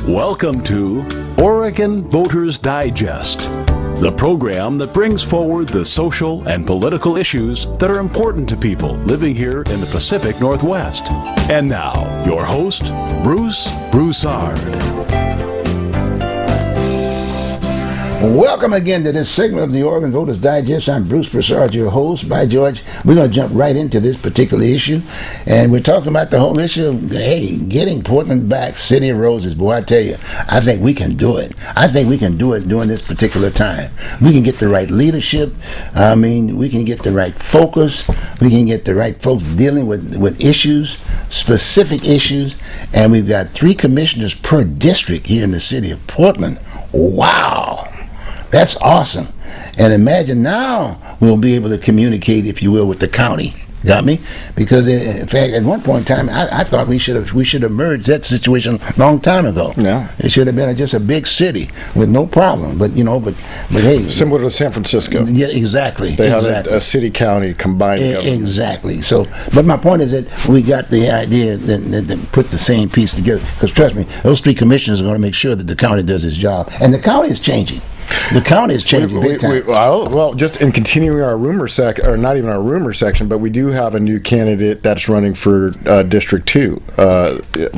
Welcome to Oregon Voters Digest, the program that brings forward the social and political issues that are important to people living here in the Pacific Northwest. And now, your host, Bruce Broussard. Welcome again to this segment of the Oregon Voters Digest. I'm Bruce Broussard, your host. By George, we're going to jump right into this particular issue. And we're talking about the whole issue of, hey, getting Portland back, City of Roses. Boy, I tell you, I think we can do it. I think we can do it during this particular time. We can get the right leadership. We can get the right focus. We can get the right folks dealing with issues, specific issues. And we've got 3 commissioners per district here in the city of Portland. Wow. That's awesome. And imagine now we'll be able to communicate, if you will, with the county. Got me? Because in fact, at one point in time, I thought we should have merged that situation a long time ago. Yeah, it should have been just a big city with no problem. But hey, similar to San Francisco. Yeah, exactly. They have a city county combined. Exactly. So, but my point is that we got the idea that put the same piece together. Because trust me, those 3 commissioners are going to make sure that the county does its job, and the county is changing. The county is changing big time. Well, just in continuing our rumor section, or not even our rumor section, but we do have a new candidate that's running for District 2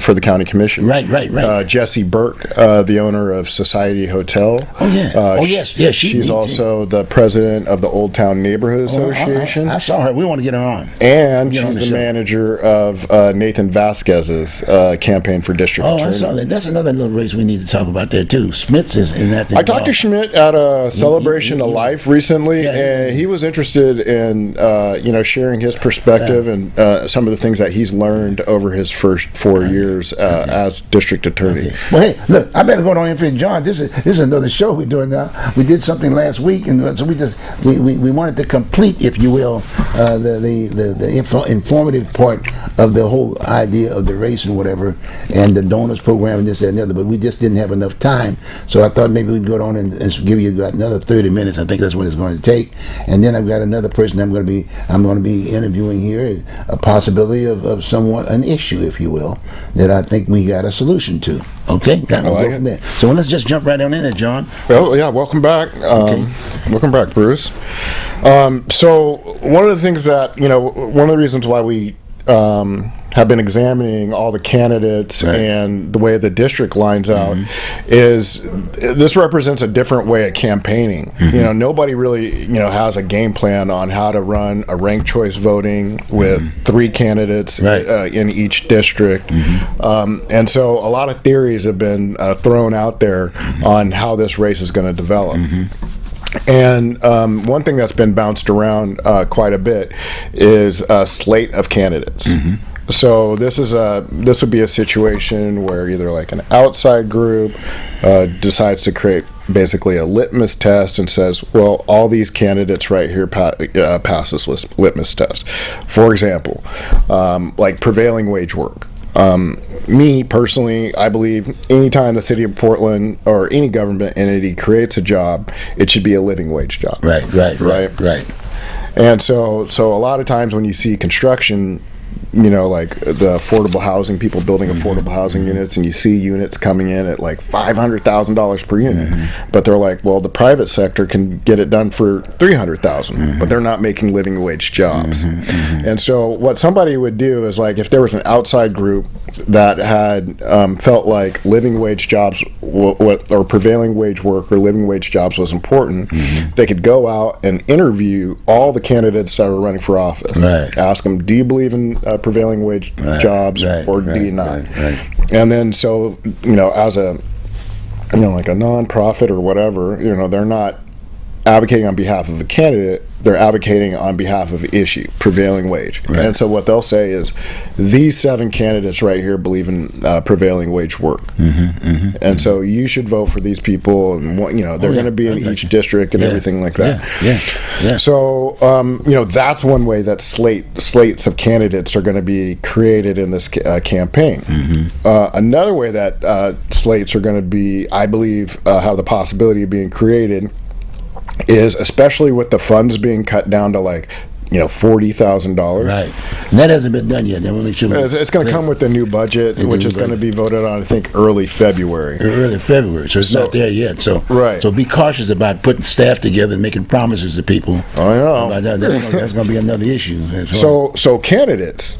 for the county commission. Right. Jessie Burke, the owner of Society Hotel. Oh, yeah. Yes. She's also the president of the Old Town Neighborhood Association. I saw her. We want to get her on. And she's the manager of Nathan Vasquez's campaign for district attorney. I saw that. That's another little race we need to talk about there, too. Schmitz is in that. I talked to Schmidt at a celebration of life recently, and he was interested in sharing his perspective and some of the things that he's learned over his first 4 years as district attorney. Okay. Well, hey, look, I better go on in for John. This is another show we're doing now. We did something last week, and so we wanted to complete, if you will, the informative part of the whole idea of the race and whatever, and the donors program and this and the other. But we just didn't have enough time, so I thought maybe we'd go on and give you another 30 minutes. I think that's what it's going to take. And then I've got another person I'm going to be interviewing here, a possibility of somewhat an issue, if you will, that I think we got a solution to. Okay? Go from there. So let's just jump right on in there, John. Well, yeah, welcome back. Welcome back, Bruce. So one of the things that, one of the reasons why we have been examining all the candidates and the way the district lines out is this represents a different way of campaigning. Nobody really has a game plan on how to run a ranked choice voting with 3 candidates in each district. And so a lot of theories have been thrown out there on how this race is going to develop. And one thing that's been bounced around quite a bit is a slate of candidates. So this would be a situation where either like an outside group decides to create basically a litmus test and says, well, all these candidates right here pass this litmus test. For example, like prevailing wage work. Me personally, I believe anytime the city of Portland or any government entity creates a job, it should be a living wage job. Right. And so a lot of times when you see construction, like the affordable housing, people building affordable housing units, and you see units coming in at like $500,000 per unit, but they're like, well, the private sector can get it done for $300,000, but they're not making living wage jobs. And so what somebody would do is, like, if there was an outside group that had felt like living wage jobs or prevailing wage work or living wage jobs was important, they could go out and interview all the candidates that were running for office. Ask them, do you believe in prevailing wage jobs or do you not? And then so as a like a nonprofit or whatever, they're not advocating on behalf of a candidate, they're advocating on behalf of issue, prevailing wage. And so what they'll say is, these 7 candidates right here believe in prevailing wage work. And so you should vote for these people, and they're going to be in each district and everything like that. So that's one way that slates of candidates are going to be created in this campaign. Another way that slates are going to be, I believe, have the possibility of being created is, especially with the funds being cut down to like $40,000. Right. And that hasn't been done yet. Then we'll make sure It's going to come with the new budget, which is going to be voted on, I think, early February. Early February, so it's not there yet. So right. So be cautious about putting staff together and making promises to people. I know. That's going to be another issue. So candidates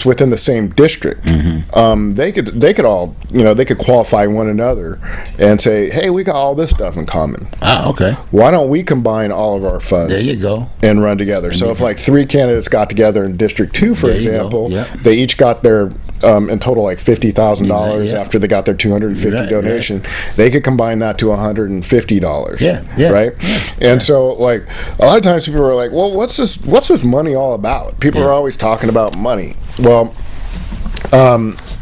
within the same district, they could all, they could qualify one another and say, hey, we got all this stuff in common. Okay. Why don't we combine all of our funds? There you go. And run together. And so if like 3 candidates got together in District 2, for example, they each got their in total like $50,000 after they got their $250 donation. They could combine that to $150. Right. And so like a lot of times people are like, well, what's this money all about? People are always talking about money. Well,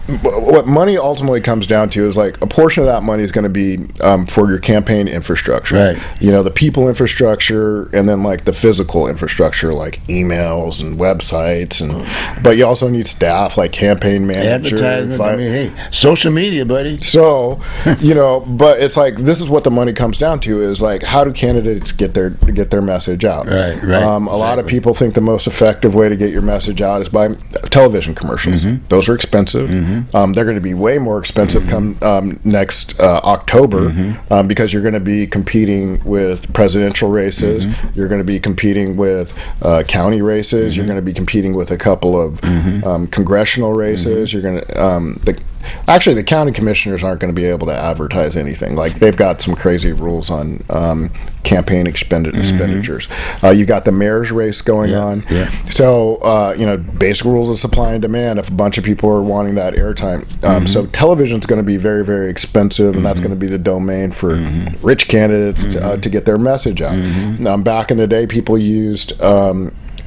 what money ultimately comes down to is like a portion of that money is going to be for your campaign infrastructure, right? The people infrastructure, and then like the physical infrastructure, like emails and websites, but you also need staff like campaign managers, advertisement. Social media, buddy. So, but it's like this is what the money comes down to is like how do candidates get their message out? Right. A lot of people think the most effective way to get your message out is by television commercials. Those are expensive. They're going to be way more expensive come next October because you're going to be competing with presidential races. You're going to be competing with county races. You're going to be competing with a couple of congressional races. You're going to actually, the county commissioners aren't going to be able to advertise anything. Like they've got some crazy rules on campaign expenditures. You got the mayor's race going on. So basic rules of supply and demand. If a bunch of people are wanting that airtime, so television's going to be very, very expensive, and that's going to be the domain for rich candidates to get their message out. Back in the day, people used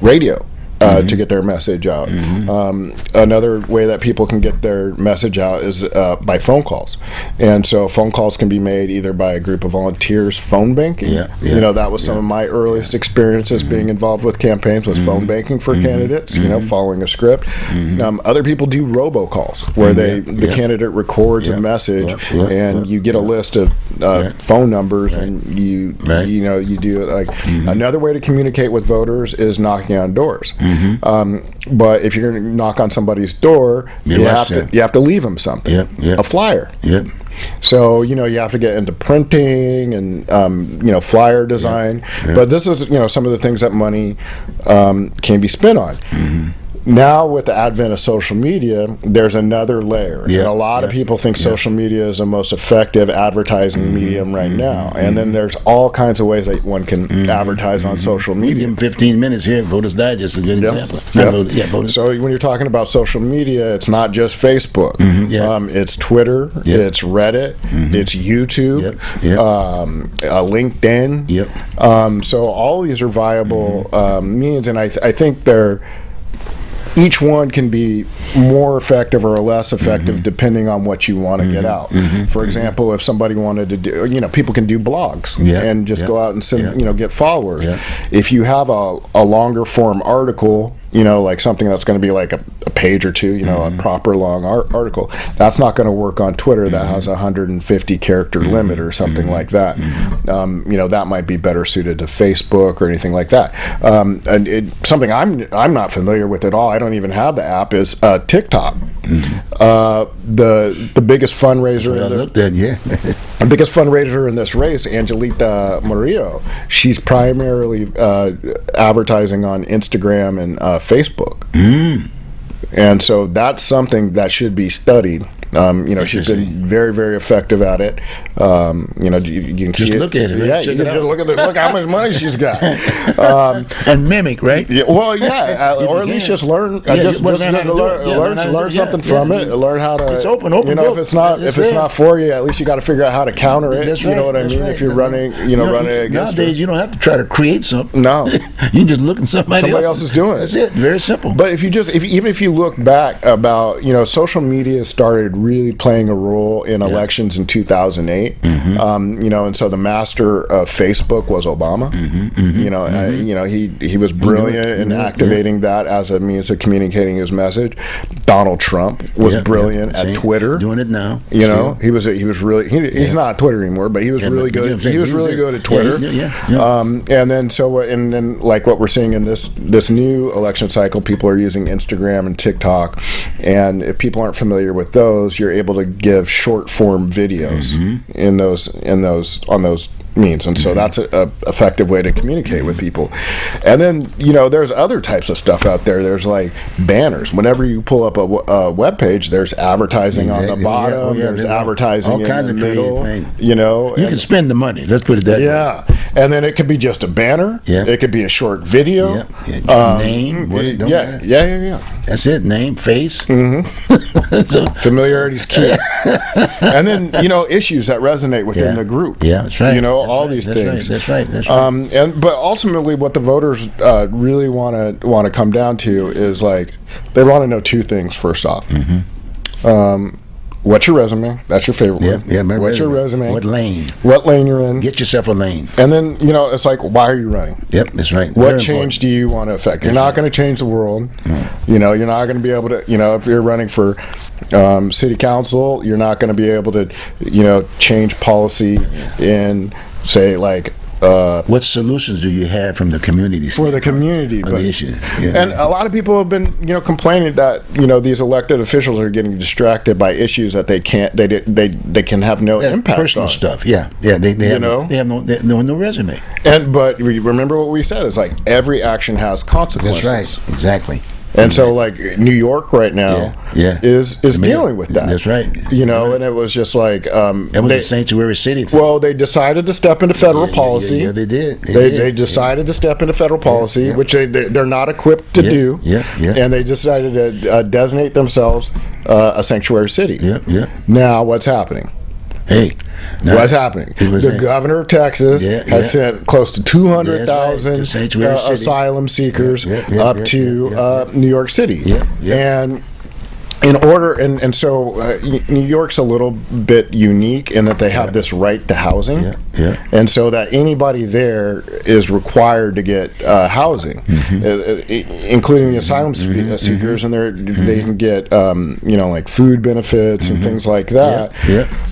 radio. To get their message out. Another way that people can get their message out is by phone calls. And so phone calls can be made either by a group of volunteers phone banking. That was some of my earliest experiences being involved with campaigns was phone banking for candidates, following a script. Other people do robocalls where the candidate records a message and you get a list of phone numbers and you do it like another way to communicate with voters is knocking on doors. But if you're going to knock on somebody's door, you have to leave them something, a flyer. So you have to get into printing and flyer design. But this is some of the things that money can be spent on. Now with the advent of social media, there's another layer. And a lot of people think social media is the most effective advertising medium right now. And then there's all kinds of ways that one can advertise on social media. Give them 15 minutes here. Voters Digest is a good example. So when you're talking about social media, it's not just Facebook. It's Twitter. It's Reddit. It's YouTube. LinkedIn. So all these are viable means, and I think they're each one can be more effective or less effective depending on what you want to get out. For example, if somebody wanted to do, people can do blogs and just go out and send, get followers. If you have a longer form article, like something that's going to be like a page or two, a proper long article, that's not going to work on Twitter that has a 150 character limit or something like that. That might be better suited to Facebook or anything like that. And something I'm not familiar with at all, I don't even have the app, is TikTok. The biggest fundraiser the biggest fundraiser in this race, Angelita Murillo, she's primarily advertising on Instagram and Facebook. And so that's something that should be studied. She's been very, very effective at it. You can just look at it. Right? Yeah, you can just look how much money she's got. And mimic, right? Or at least just learn. Learn something from it. Learn how to. It's open. If it's not for you, at least you got to figure out how to counter it. That's you know what I mean? If you're running, running against. Nowadays, you don't have to try to create something. No, you can just look at somebody else is doing it. That's it. Very simple. But even if you look back about social media started really playing a role in elections in 2008. And so the master of Facebook was Obama. He was brilliant in activating that as a means of communicating his message. Donald Trump was brilliant at Twitter, doing it now. He was really he's not on Twitter anymore, but he was really good. He was really good at Twitter. And then like what we're seeing in this new election cycle, people are using Instagram and TikTok, and if people aren't familiar with those, you're able to give short form videos on those means, and so that's a effective way to communicate with people. And then there's other types of stuff out there. There's like banners. Whenever you pull up a web page, there's advertising on the bottom. There's advertising all kinds in the middle. You can spend the money. Let's put it that way. And then it could be just a banner. It could be a short video. Name. That's it. Name, face. So, familiarity is key. And then issues that resonate within the group. That's right. All these things. That's right. But ultimately, what the voters really want to come down to is like they want to know two things. First off, what's your resume? That's your favorite one. What's your resume? What lane you're in? Get yourself a lane. And then it's like, why are you running? That's right. What change do you want to affect? You're not going to change the world. You're not going to be able to. If you're running for city council, you're not going to be able to change policy in, say, like what solutions do you have from the community for the community but, the issue? And a lot of people have been complaining that these elected officials are getting distracted by issues that they can have no impact personal on. Stuff they have no resume. But remember what we said is like every action has consequences. That's right, exactly. And so, like, New York right now is dealing with that. That's right. And it was just like... it was a sanctuary city. Well, they decided to step into federal policy. Yeah, they did. They decided to step into federal policy, which they're not equipped to do. And they decided to designate themselves a sanctuary city. Now, what's happening? What's happening? The governor of Texas has sent close to 200,000 asylum seekers up to New York City. And in order, and so New York's a little bit unique in that they have this right to housing, and so that anybody there is required to get housing, including the asylum seekers, and they can get like food benefits and things like that.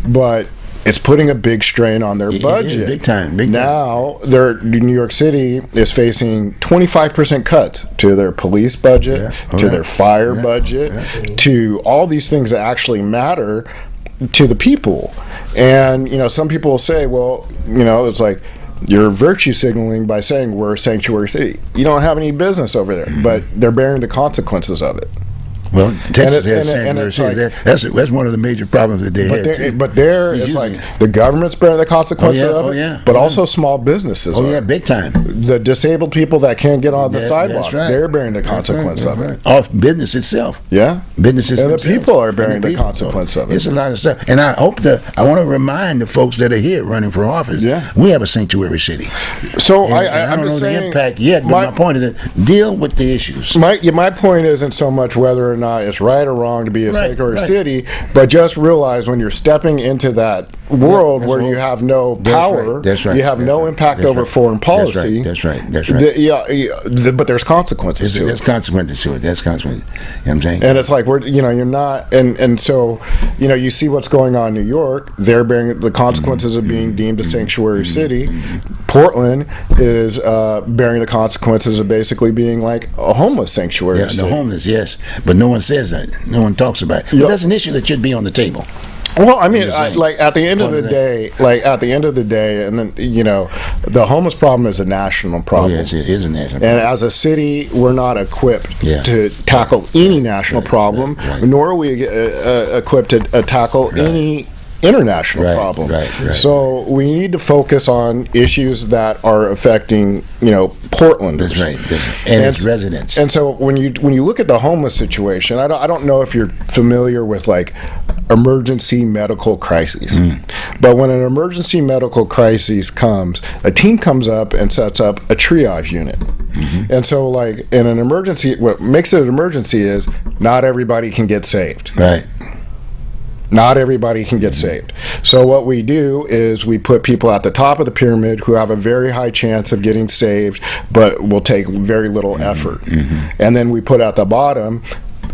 But it's putting a big strain on their budget. Big time. Now, New York City is facing 25% cuts to their police budget, to their fire budget, to all these things that actually matter to the people. And, some people will say, well, it's like, you're virtue signaling by saying we're a sanctuary city. You don't have any business over there, but they're bearing the consequences of it. Well, Texas has sanctuary cities. That's one of the major problems that they had. But there, it's like the government's bearing the consequences of it, but also small businesses. Big time. The disabled people that can't get on the sidewalk, they're bearing the consequence of it. Off business itself. Businesses and the people are bearing the consequence of it. It's a lot of stuff. And I want to remind the folks that are here running for office, we have a sanctuary city. So I don't know the impact yet, but my point is that deal with the issues. My point isn't so much whether or not it's right or wrong to be a sanctuary city, but just realize when you're stepping into that world where you have no power, you have no impact over foreign policy. That's right. But there's consequences to it. There's consequences to it. That's consequences. You know what I'm saying? And it's like you're not, and so you see what's going on in New York. They're bearing the consequences of being deemed a sanctuary city. Portland is bearing the consequences of basically being like a homeless sanctuary city. The homeless, yes, but no one says that. No one talks about it. But that's an issue that should be on the table. Well, I mean, at the end of the day, and then the homeless problem is a national problem. Yes, it is a national problem. And as a city, we're not equipped to tackle any national problem, nor are we equipped to tackle any international problem. So we need to focus on issues that are affecting, Portland. That's right. And its residents. And so when you look at the homeless situation, I don't know if you're familiar with like emergency medical crises. But when an emergency medical crisis comes, a team comes up and sets up a triage unit. And so like in an emergency, what makes it an emergency is not everybody can get saved. Not everybody can get saved. So what we do is we put people at the top of the pyramid who have a very high chance of getting saved, but will take very little effort. And then we put at the bottom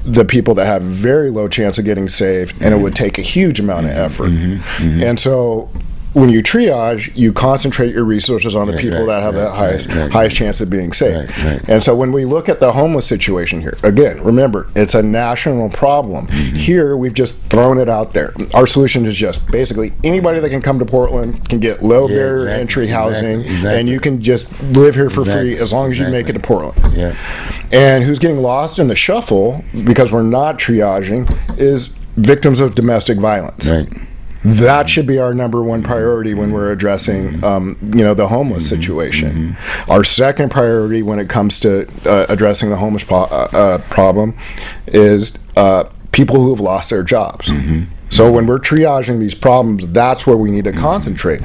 the people that have very low chance of getting saved, and it would take a huge amount of effort. And so when you triage, you concentrate your resources on the people that have the highest chance of being saved. And so when we look at the homeless situation here, again, remember, it's a national problem. Here, we've just thrown it out there. Our solution is just basically anybody that can come to Portland can get low barrier entry housing, and you can just live here for free as long as you make it to Portland. And who's getting lost in the shuffle, because we're not triaging, is victims of domestic violence. That should be our number one priority when we're addressing, the homeless situation. Our second priority when it comes to addressing the homeless problem is people who have lost their jobs. So when we're triaging these problems, that's where we need to concentrate.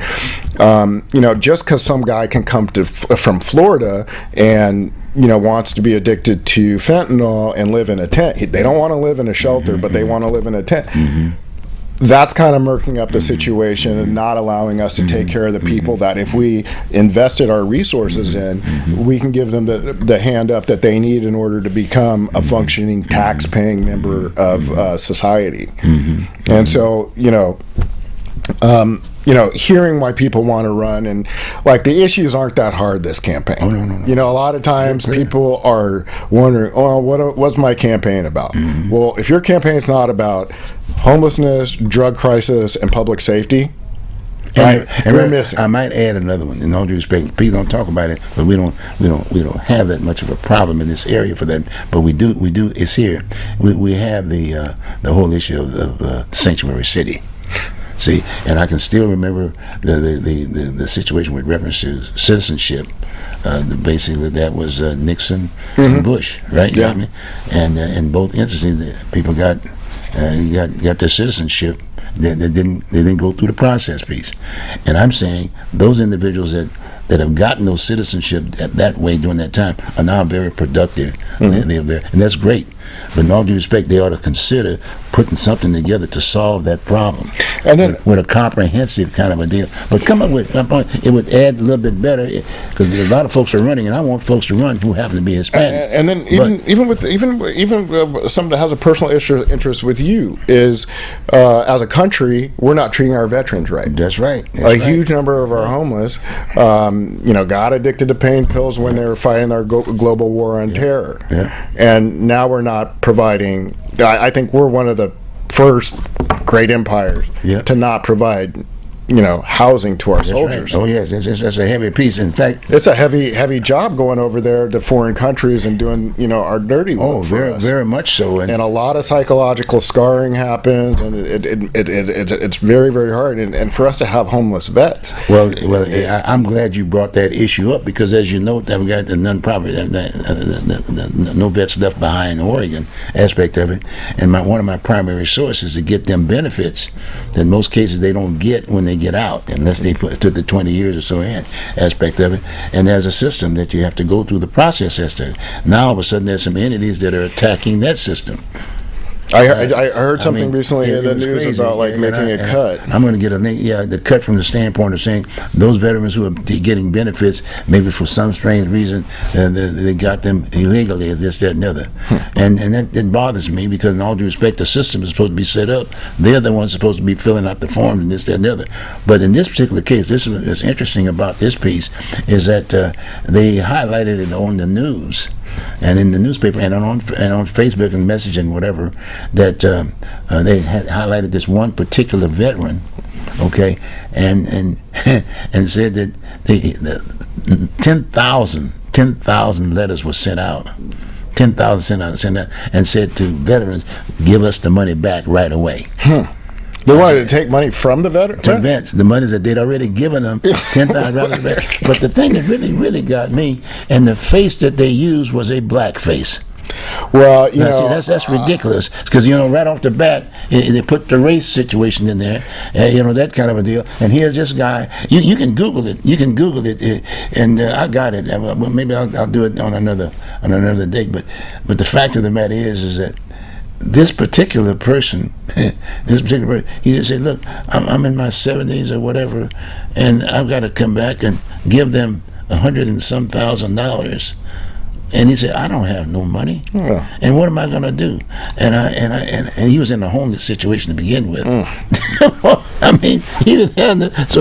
Just because some guy can come from Florida and wants to be addicted to fentanyl and live in a tent, they don't want to live in a shelter, but they want to live in a tent. That's kind of murking up the situation and not allowing us to take care of the people that if we invested our resources in, we can give them the hand up that they need in order to become a functioning tax-paying member of society. And so, hearing why people want to run, and like the issues aren't that hard this campaign. A lot of times people are wondering, what's my campaign about? Well, if your campaign's not about homelessness, drug crisis, and public safety, we're missing. I might add another one. In all due respect, people don't talk about it, but we don't have that much of a problem in this area for that. But we do. It's here. We have the whole issue of sanctuary city. See, and I can still remember the situation with reference to citizenship. Basically, that was Nixon and Bush, right? You know what I mean? And in both instances, people got their citizenship. They didn't go through the process piece. And I'm saying those individuals that have gotten those citizenship that way during that time are now very productive. And that's great. But in all due respect, they ought to consider putting something together to solve that problem, and then with a comprehensive kind of a deal. But come up with it would add a little bit better, because a lot of folks are running, and I want folks to run who happen to be Hispanic. And then even something that has a personal interest with you is, as a country, we're not treating our veterans right. That's right. Huge number of our homeless, got addicted to pain pills when they were fighting our global war on terror, and now we're not providing. I think we're one of the first great empires to not provide housing to our soldiers. Right. Oh yes, that's a heavy piece. In fact, it's a heavy job going over there to foreign countries and doing our dirty work. Oh, very much so. And a lot of psychological scarring happens, and it's very, very hard. And for us to have homeless vets. Well, I'm glad you brought that issue up, because as you know, that we got the the No Vets Left Behind in Oregon aspect of it, and one of my primary sources to get them benefits that in most cases they don't get when they get out, unless they took the 20 years or so in aspect of it. And there's a system that you have to go through the process as to. Now all of a sudden there's some entities that are attacking that system. I heard something recently in the news crazy. About making a cut. I'm going to get the cut from the standpoint of saying those veterans who are getting benefits, maybe for some strange reason they got them illegally, this, that, and the other. And that bothers me, because in all due respect, the system is supposed to be set up. They're the ones supposed to be filling out the forms and this, that, and the other. But in this particular case, this is what's interesting about this piece is that they highlighted it on the news and in the newspaper and on Facebook and message and whatever, that they had highlighted this one particular veteran, okay, and said that the 10,000 letters were sent out. 10,000 sent out, and said to veterans, give us the money back right away. They wanted to take money from the veterans? To vets, the money that they'd already given them, $10,000 back. But the thing that really got me, and the face that they used was a black face. Well, that's ridiculous, because right off the bat they put the race situation in there, that kind of a deal. And here's this guy. You can Google it. And I got it. Maybe I'll do it on another date. But the fact of the matter is that this particular person, he just said, look, I'm in my 70s or whatever, and I've got to come back and give them $100 and some $1,000. And he said, I don't have no money. Yeah. And what am I going to do? And he was in a homeless situation to begin with. I mean, he didn't have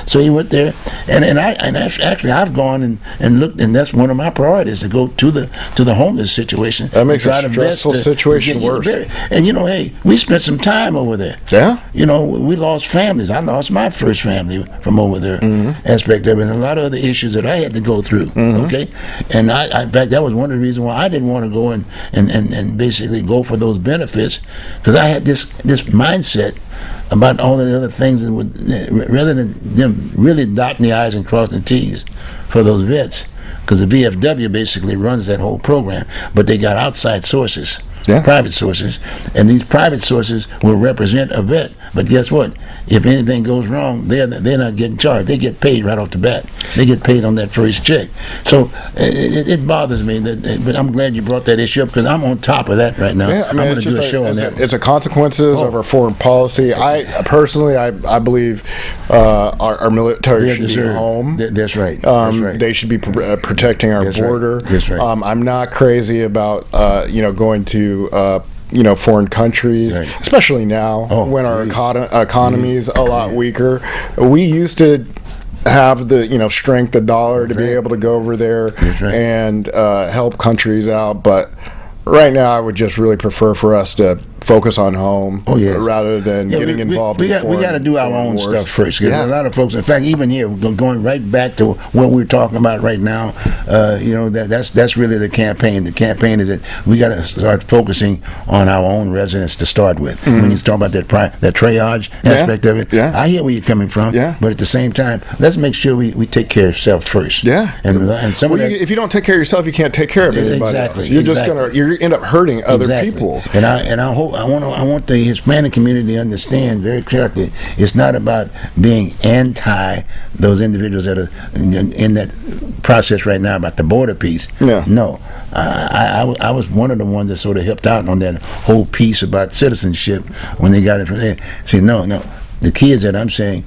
so he went there, and actually I've gone and looked, and that's one of my priorities, to go to the homeless situation. That makes a stressful situation worse. And hey, we spent some time over there. Yeah. We lost families. I lost my first family from over there, aspect of it, and a lot of other issues that I had to go through. Okay, and I in fact, that was one of the reasons why I didn't want to go and basically go for those benefits, because I had this mindset about all the other things that would, rather than them really dotting the I's and crossing the T's for those vets, because the VFW basically runs that whole program, but they got outside sources, private sources, and these private sources will represent a vet. But guess what? If anything goes wrong, they're not getting charged. They get paid right off the bat. They get paid on that first check. So it bothers me, but I'm glad you brought that issue up, because I'm on top of that right now. Yeah, I mean, I'm going to do a show on that. It's a consequences of our foreign policy. I personally, I believe our military should be home. That's right. That's right. They should be protecting our border. Right. That's right. I'm not crazy about going to foreign countries, especially now when our economy is a lot weaker. We used to have the strength of dollar to be able to go over there and help countries out, but right now I would just really prefer for us to focus on home rather than getting involved in foreign. We got to do our own stuff first. A lot of folks, in fact, even here, going right back to what we're talking about right now, that's really the campaign. The campaign is that we got to start focusing on our own residents to start with. When you talk about that triage aspect of it, I hear where you're coming from, but at the same time, let's make sure we take care of ourselves first. And some if you don't take care of yourself, you can't take care of anybody else. You're just you end up hurting other people. And I hope I want the Hispanic community to understand very clearly, it's not about being anti those individuals that are in that process right now about the border piece. No. I was one of the ones that sort of helped out on that whole piece about citizenship when they got it from there. See, no. The key is that I'm saying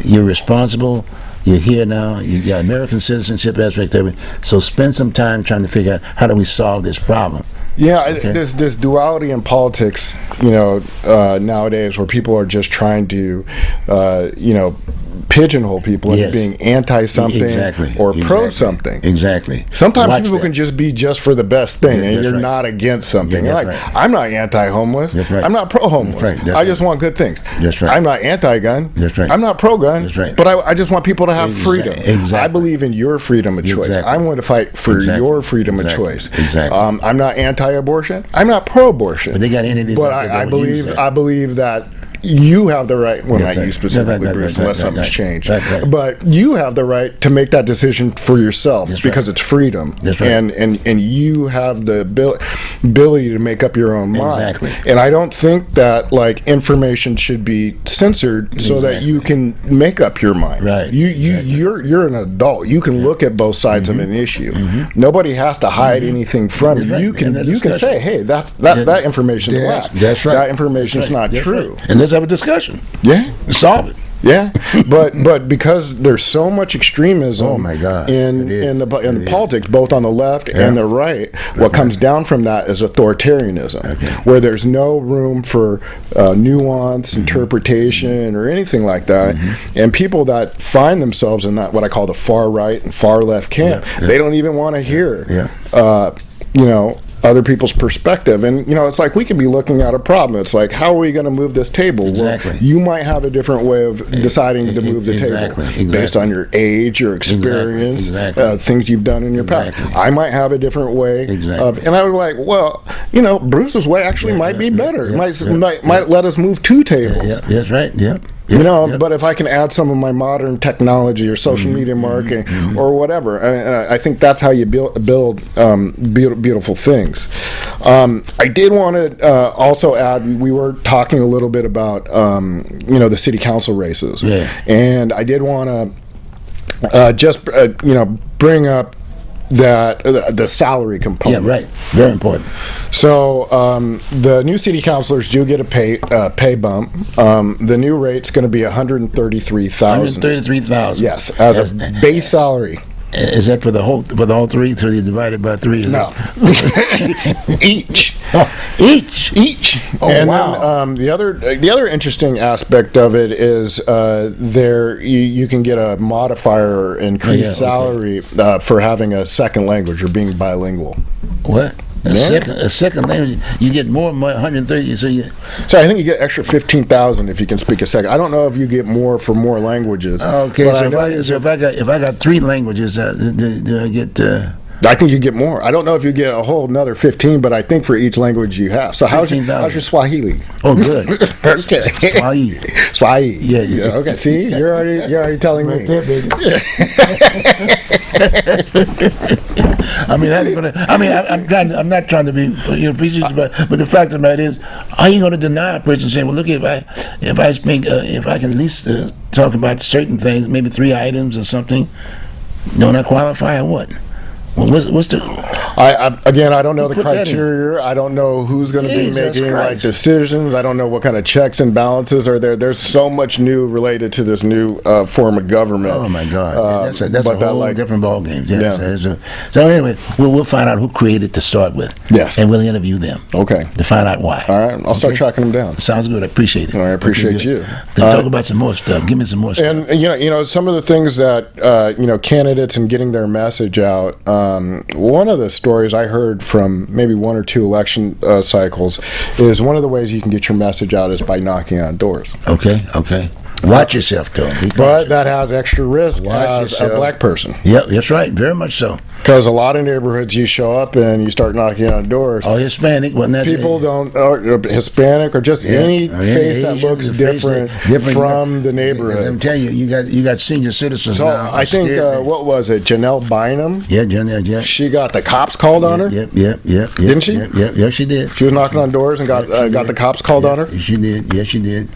you're responsible. You're here now. You got American citizenship aspect of it. So spend some time trying to figure out how do we solve this problem. There's this duality in politics, nowadays, where people are just trying to, pigeonhole people into being anti-something or pro-something. Exactly. Sometimes people can just be just for the best thing, and you're not against something. I'm not anti-homeless. I'm not pro-homeless. I just want good things. I'm not anti-gun. I'm not pro-gun. But I just want people to have freedom. I believe in your freedom of choice. I'm going to fight for your freedom of choice. I'm not anti-abortion. I'm not pro-abortion. But they got entities. But I believe that you have the right, well, not you specifically, Bruce, unless something's changed, but you have the right to make that decision for yourself because it's freedom, and you have the ability to make up your own mind. And I don't think that information should be censored so that you can make up your mind. You're an adult. You can look at both sides of an issue. Nobody has to hide anything from you. You can say, hey, that information's wrong. That information's not true. And let's have a discussion. Solve it. But because there's so much extremism in the politics, both on the left and the right, what comes down from that is authoritarianism, where there's no room for nuance, interpretation, or anything like that. And people that find themselves in that, what I call the far right and far left camp, they don't even want to hear, other people's perspective. And it's like we could be looking at a problem. It's like, how are we going to move this table? Well, you might have a different way of deciding to move the table based on your age, your experience, things you've done in your past. I might have a different way of, and I was like, well, Bruce's way actually might be better. Might let us move two tables. That's right. But if I can add some of my modern technology or social media marketing or whatever, I think that's how you build beautiful things. I did want to also add, we were talking a little bit about the city council races, and I did want to just bring up that the salary component. Yeah, right. Very important. So the new city councilors do get a pay bump. The new rate's going to be $133,000. $133,000. Yes, as a base salary. Is that for the whole three? So you divide it by three? No, each. Each. Oh, and wow. then the other interesting aspect of it is there you can get a modifier or increased salary for having a second language or being bilingual. What? A second language, you get more than 130. So I think you get extra 15,000 if you can speak a second. I don't know if you get more for more languages. Okay, so if I got three languages, do I get? I think you get more. I don't know if you get a whole another 15, but I think for each language you have. So how's your Swahili? Oh, good. Okay. Swahili. Yeah. Okay. See, you're already telling me. There, baby. I'm not trying to be facetious, but the fact of the matter is, are you going to deny a person saying, well, look, if I can at least talk about certain things, maybe 3 items or something, don't I qualify or what? Well, what's the? I don't know the criteria. I don't know who's going to be making decisions. I don't know what kind of checks and balances are there. There's so much new related to this new form of government. Oh my God, that's a whole different ballgame. Yes. Yeah. So anyway, we'll find out who created to start with. Yes, and we'll interview them. Okay, to find out why. All right, I'll start tracking them down. Sounds good. I appreciate it. I appreciate you. Talk about some more stuff. Give me some more stuff. And you know some of the things that candidates and getting their message out. One of the stories I heard from maybe 1 or 2 election cycles is one of the ways you can get your message out is by knocking on doors. Okay. Watch yourself, though. But that has extra risk as a black person. Yep, that's right. Very much so. Because a lot of neighborhoods you show up and you start knocking on doors. Oh, Hispanic, wasn't that? People don't, or Hispanic or just any face that looks different from the neighborhood. I'm telling you, you got senior citizens now. I think, what was it, Janelle Bynum? Yeah, Janelle, yeah. She got the cops called on her? Yep. Didn't she? Yep, she did. She was knocking on doors and got the cops called on her? She did. Yes, she did.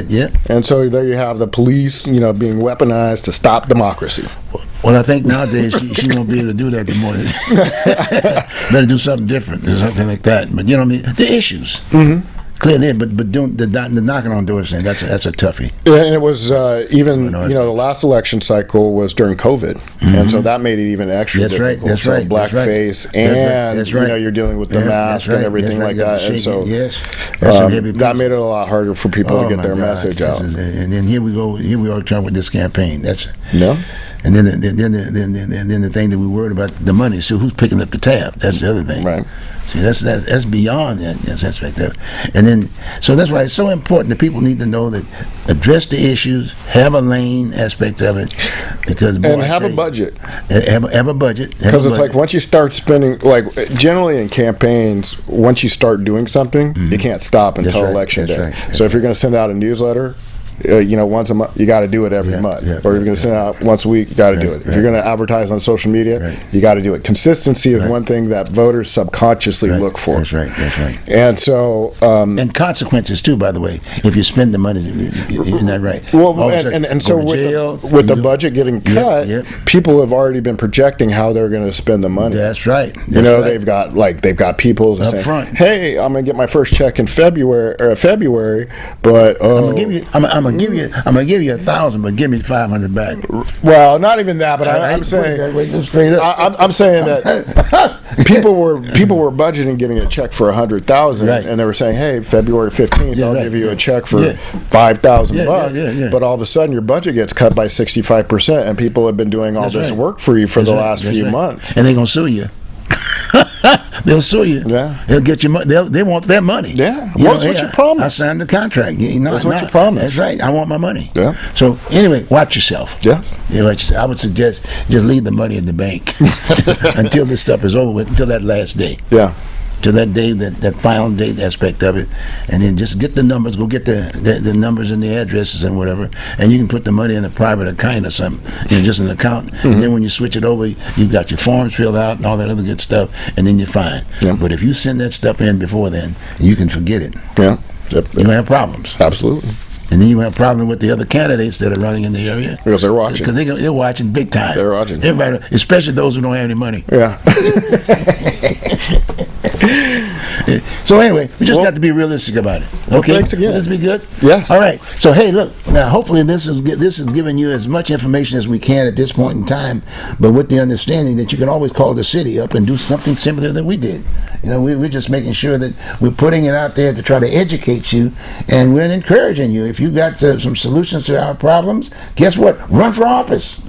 Yeah. And so there you have the police, being weaponized to stop democracy. Well, I think nowadays she won't be able to do that anymore. Better do something different or something like that. But you know what I mean? The issues. Mm-hmm. Clear there, but doing the knocking on doors thing, that's a toughie. And it was the last election cycle was during COVID, and so that made it even extra difficult. That's right. Blackface, and you're dealing with the mask and everything like that, and so that made it a lot harder for people to get their message out. And then here we are trying with this campaign. No. And then the thing that we worried about, the money. So who's picking up the tab? That's the other thing. Right. See, that's beyond that aspect of it. And then, so that's why it's so important that people need to know that address the issues, have a lane aspect of it, because have a budget. Have a budget. Because it's like once you start spending, like generally in campaigns, once you start doing something, you can't stop until election day. Right. So if you're going to send out a newsletter, once a month, you got to do it every month. Or you're going to send it out once a week, you got to do it. If you're going to advertise on social media, you got to do it. Consistency is one thing that voters subconsciously look for. That's right. And so... and consequences, too, by the way. If you spend the money, isn't that right? Well, and so with the budget getting cut, people have already been projecting how they're going to spend the money. That's right. They've got people up saying, front. "Hey, I'm going to get my first check in February, but I'm gonna give you $1,000, but give me $500 back." Well, not even that, but I'm saying I'm saying that people were budgeting getting a check for $100,000, and they were saying, "Hey, February 15th, I'll give you a check for $5,000." But all of a sudden, your budget gets cut by 65%, and people have been doing all this work for you for the last few months, and they're gonna sue you. They'll sue you. Yeah. They'll get your money. They want their money. Yeah. What's your promise? I signed the contract. That's what you promised. That's right. I want my money. Yeah. So anyway, watch yourself. Yes. I would suggest just leave the money in the bank until this stuff is over with, until that last day. Yeah. To that day, that final date aspect of it, and then just get the numbers, go get the numbers and the addresses and whatever, and you can put the money in a private account or something, just an account, and then when you switch it over, you've got your forms filled out and all that other good stuff, and then you're fine. Yeah. But if you send that stuff in before then, you can forget it. Yeah. You're going to have problems. Absolutely. And then you have a problem with the other candidates that are running in the area. Because they're watching. Because they're watching big time. They're watching. Everybody, especially those who don't have any money. Yeah. So anyway, we just got to be realistic about it. Okay, well, thanks again. This be good. Yes. All right. So hey, look. Now, hopefully, this is giving you as much information as we can at this point in time, but with the understanding that you can always call the city up and do something similar that we did. You know, we're just making sure that we're putting it out there to try to educate you, and we're encouraging you. If you got some solutions to our problems, guess what? Run for office.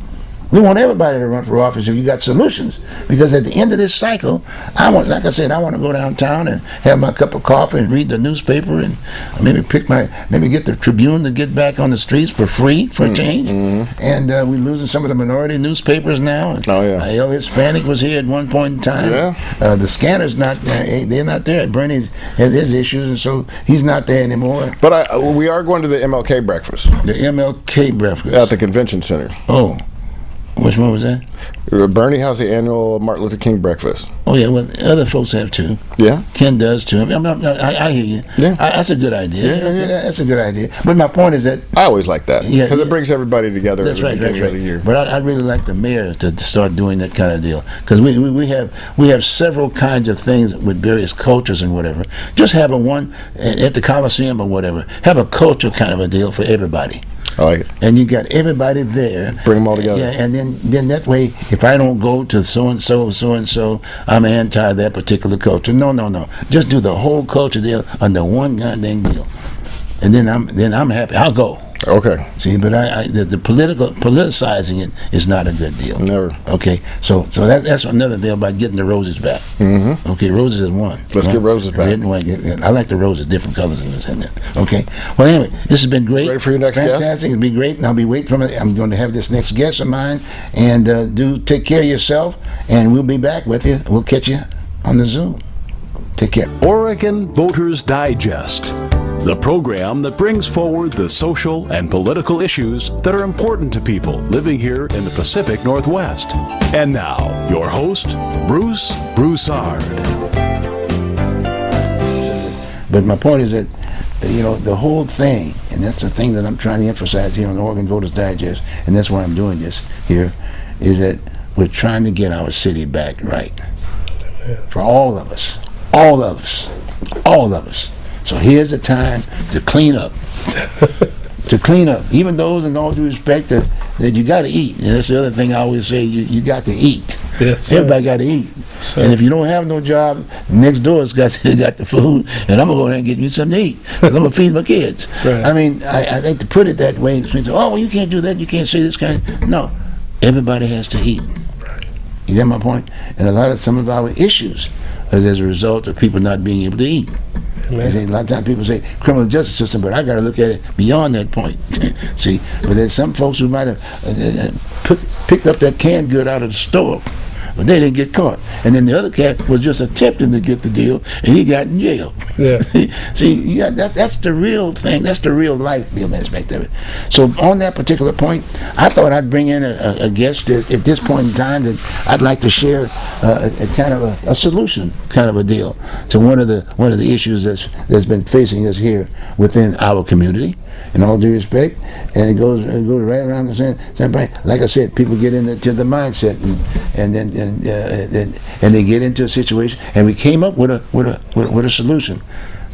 We want everybody to run for office if you got solutions. Because at the end of this cycle, like I said, I want to go downtown and have my cup of coffee and read the newspaper and maybe get the Tribune to get back on the streets for free for a change. Mm-hmm. And we're losing some of the minority newspapers now. Oh yeah. El Hispanic was here at one point in time. Yeah. The Scanner's not. They're not there. Bernie has his issues, and so he's not there anymore. But we are going to the MLK breakfast. The MLK breakfast at the convention center. Oh. Which one was that? Bernie has the annual Martin Luther King breakfast. Oh yeah, well other folks have too. Yeah, Ken does too. I hear you. Yeah, that's a good idea. Yeah. That's a good idea. But my point is that I always like that because it brings everybody together. That's right. Of the year. But I'd really like the mayor to start doing that kind of deal because we have several kinds of things with various cultures and whatever. Just have one at the Coliseum or whatever. Have a culture kind of a deal for everybody. I like it. And you got everybody there. Bring them all together. Yeah, and then that way, if I don't go to so and so, I'm anti that particular culture. No. Just do the whole culture deal under one goddamn deal, and then I'm happy. I'll go. Okay. See, but the politicizing it is not a good deal. Never. Okay. So that's another deal about getting the roses back. Mm-hmm. Okay, roses is one. Let's get roses back. Red and white. I like the roses, different colors in this. Okay. Well, anyway, this has been great. Ready for your next guest? Fantastic. It'll be great, and I'll be waiting for it. I'm going to have this next guest of mine, and do take care of yourself, and we'll be back with you. We'll catch you on the Zoom. Take care. Oregon Voters Digest, the program that brings forward the social and political issues that are important to people living here in the Pacific Northwest. And now, your host, Bruce Broussard. But my point is that, the whole thing, and that's the thing that I'm trying to emphasize here on the Oregon Voters Digest, and that's why I'm doing this here, is that we're trying to get our city back right. For all of us. All of us. All of us. So here's the time to clean up. To clean up. Even those, in all due respect, that you got to eat. And that's the other thing I always say, you got to eat. Yes, everybody got to eat. So, and if you don't have no job, next door's got the food, and I'm going to go there and get me something to eat. I'm going to feed my kids. Right. I mean, I like to put it that way. Oh, you can't do that. You can't say this kind of... No. Everybody has to eat. Right. You get my point? And some of our issues is as a result of people not being able to eat. A lot of times people say criminal justice system, but I got to look at it beyond that point. See, but there's some folks who might have picked up that canned good out of the store, but they didn't get caught. And then the other cat was just attempting to get the deal, and he got in jail. Yeah. See, that's the real thing. That's the real life deal aspect of it. So on that particular point, I thought I'd bring in a guest at this point in time that I'd like to share a kind of a solution kind of a deal to one of the issues that's been facing us here within our community. In all due respect, and it goes right around the same point. Like I said, people get into the mindset, and they get into a situation. And we came up with a solution.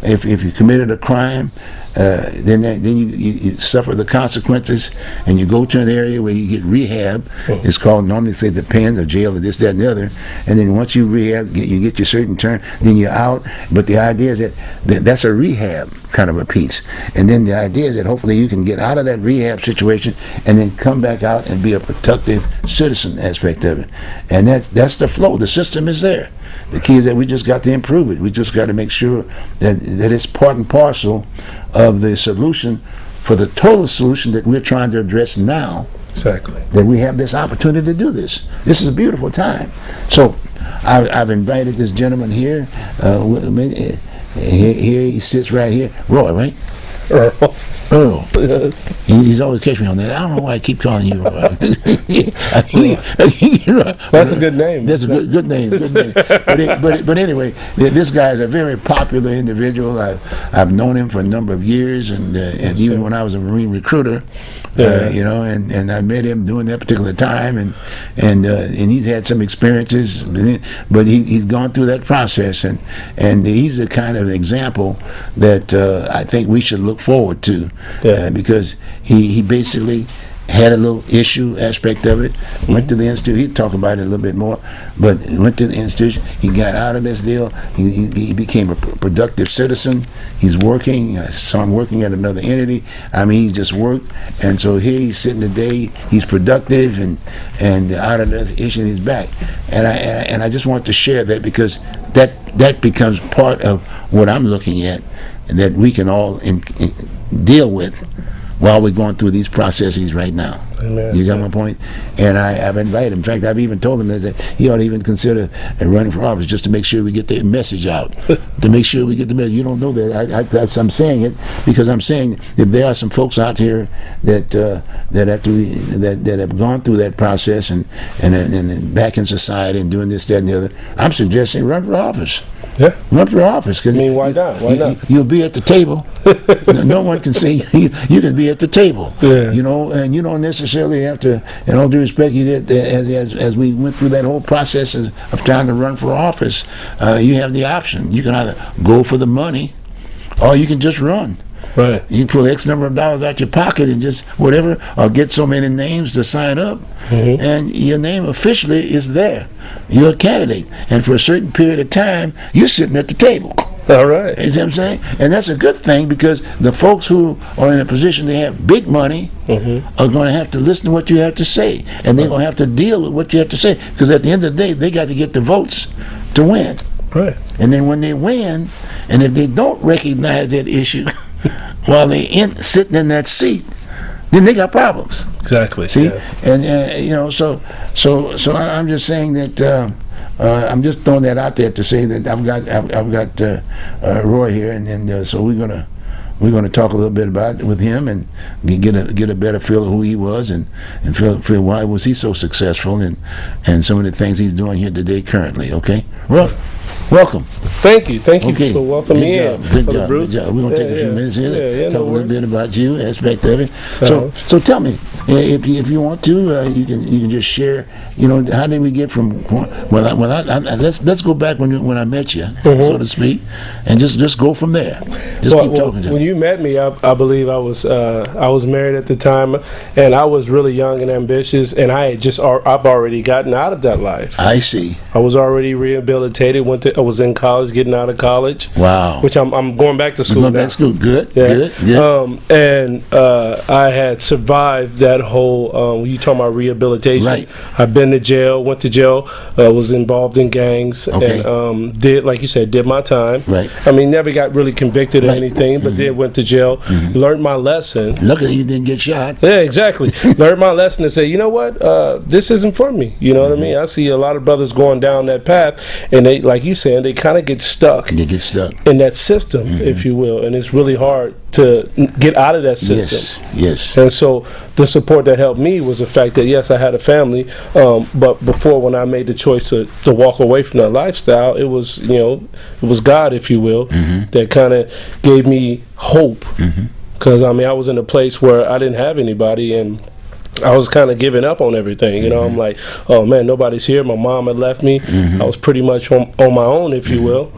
If you committed a crime, then you suffer the consequences, and you go to an area where you get rehab. It's called, normally say, the pen or jail or this, that, and the other. And then once you rehab, you get your certain term, then you're out. But the idea is that's a rehab kind of a piece. And then the idea is that hopefully you can get out of that rehab situation and then come back out and be a productive citizen aspect of it. And that's the flow. The system is there. The key is that we just got to improve it. We just got to make sure that it's part and parcel of the solution for the total solution that we're trying to address now. Exactly. That we have this opportunity to do this. This is a beautiful time. So I've invited this gentleman here. Here he sits right here. Roy, right? Earle. He's always catch me on that. I don't know why I keep calling you. That's a good name. That's a good name. Good name. But anyway, this guy is a very popular individual. I've known him for a number of years, and even when I was a Marine recruiter, and I met him during that particular time, and he's had some experiences, but he's gone through that process, and he's the kind of example that I think we should look forward to, because he basically had a little issue aspect of it, went to the institute. He'd talk about it a little bit more, but went to the institution. He got out of this deal. He became a productive citizen. He's working. I saw him working at another entity. I mean, he just worked, and so here he's sitting today. He's productive and out of the issue, and he's back. And I just want to share that, because that becomes part of what I'm looking at, and that we can all deal with while we're going through these processes right now. Amen. You got my point? And I've invited him. In fact, I've even told him that he ought to even consider running for office, just to make sure we get the message out. To make sure we get the message. You don't know that. I'm saying it because I'm saying that there are some folks out here that have gone through that process and back in society and doing this, that, and the other. I'm suggesting run for office. Yeah. Run for office. Cause why not? Why not? You'll be at the table. No one can say you can be at the table. Yeah. And you don't necessarily have to. In all due respect, you get as we went through that whole process of trying to run for office, you have the option. You can either go for the money, or you can just run. Right. You pull X number of dollars out your pocket and just whatever, or get so many names to sign up, and your name officially is there. You're a candidate, and for a certain period of time, you're sitting at the table. All right. You see what I'm saying? And that's a good thing, because the folks who are in a position to have big money are going to have to listen to what you have to say, and they're going to have to deal with what you have to say, because at the end of the day, they got to get the votes to win. Right. And then when they win, and if they don't recognize that issue while they're sitting in that seat, then they got problems. Exactly. See, yes. And so I'm just saying that I'm just throwing that out there to say that I've got Roy here, and so we're gonna talk a little bit about it with him and get a better feel of who he was and feel why was he so successful and some of the things he's doing here today currently. Okay, well. Welcome. Thank you for welcoming me in. Good job. We're going to take a few minutes here, talk a little bit about you, aspect of it. So tell me, if you want to, you can just share. How did we get from? Let's go back when I met you, so to speak, and just go from there. Keep talking to me. When you met me, I believe I was married at the time, and I was really young and ambitious, and I've already gotten out of that life. I see. I was already rehabilitated. I was in college, getting out of college. Wow. Which I'm going back to school now. Back to school. Good. Yeah. Good. And I had survived that whole. You talking about rehabilitation? Right. I've been to jail. Went to jail. Was involved in gangs. Okay. And did, like you said, did my time. Right. I mean, never got really convicted or anything, but then went to jail. Learned my lesson. Luckily, you didn't get shot. Yeah, exactly. Learned my lesson and say, you know what? This isn't for me. You know what I mean? I see a lot of brothers going down that path, and they, like you said, they kind of get stuck. They get stuck in that system, if you will, and it's really hard to get out of that system. Yes. And so the support that helped me was the fact that yes, I had a family, but before, when I made the choice to walk away from that lifestyle, it was God, if you will, that kind of gave me hope. Because I was in a place where I didn't have anybody, and I was kind of giving up on everything. I'm like, oh man, nobody's here. My mom had left me. I was pretty much on my own, if you will,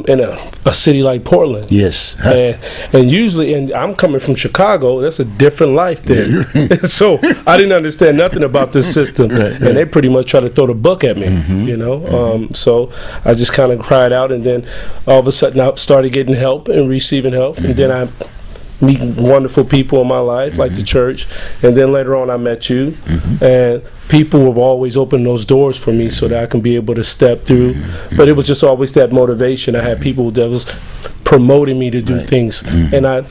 in a city like Portland. Yes. And usually, and I'm coming from Chicago, that's a different life there. So I didn't understand nothing about this system, and they pretty much tried to throw the book at me, So I just kind of cried out, and then all of a sudden I started getting help and receiving help, and then I meeting wonderful people in my life, like the church, and then later on I met you, and people have always opened those doors for me so that I can be able to step through, but it was just always that motivation. I had people that was promoting me to do things, and I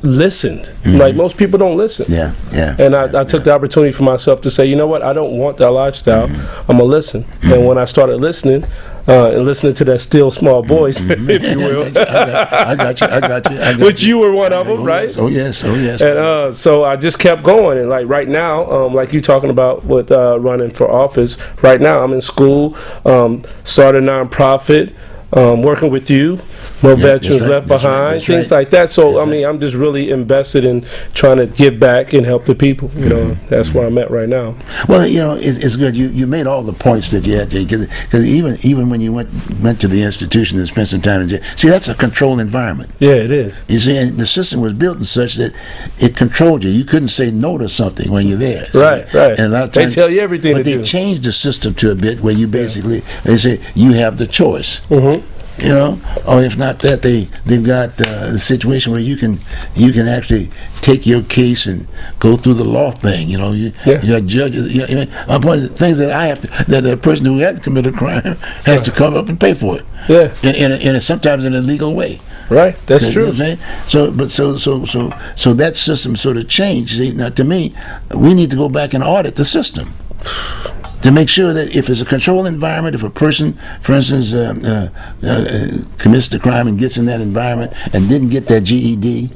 listened. Like most people don't listen. Yeah. And I took the opportunity for myself to say, you know what, I don't want that lifestyle. I'm gonna listen. And when I started listening, and listening to that still small voice, if you will. I got you. Which you were one of them, right? Oh yes. And so I just kept going, and like right now, like you talking about with running for office. Right now, I'm in school, started a nonprofit. Working with you, no veterans left behind, things like that. So I mean, I'm just really invested in trying to give back and help the people. You know, that's where I'm at right now. Well, you know, it's good. You made all the points that you had to, because even when you went to the institution and spent some time in jail, see, that's a controlled environment. Yeah, it is. You see, and the system was built in such that it controlled you. You couldn't say no to something when you're there. See? Right. And a lot of times, they tell you everything but to do. they changed the system to a bit where you basically they say you have the choice. You know, or if not that, they've got a situation where you can actually take your case and go through the law thing. You know, you got judges. You know, my point is, things that I have to, that the person who had committed a crime has to come up and pay for it. Yeah, in sometimes in a legal way. Right, that's true. You know what I'm saying? So that system sort of changed. See, now to me, we need to go back and audit the system. To make sure that if it's a controlled environment, if a person, for instance, commits the crime and gets in that environment and didn't get that GED,